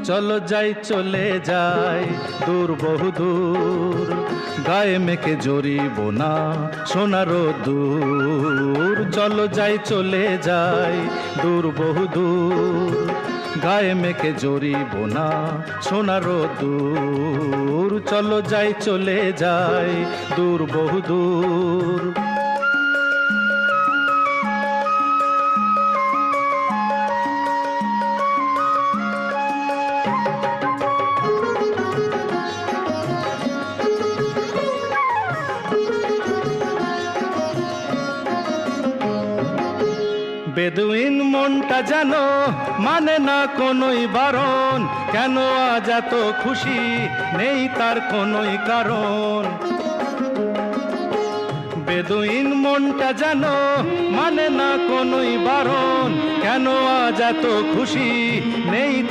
চলো যাই চলে যাই দূর বহু দূর, গায়ে মেখে জড়িব না সোনার দূর। চলো যাই চলে যাই দূর বহু দূর, গায়ে মেখে জড়িব না সোনার দূর। চলো যাই চলে যাই দূর বহু দূর।¬ বেদুইন মনটা যেন মানে না কোনোই বারণ, কেন আজ এত খুশি নেই তার কোনোই কারণ। বেদুইন মনটা যেন মানে না কোনোই বারণ, কেন আজ এত খুশি নেই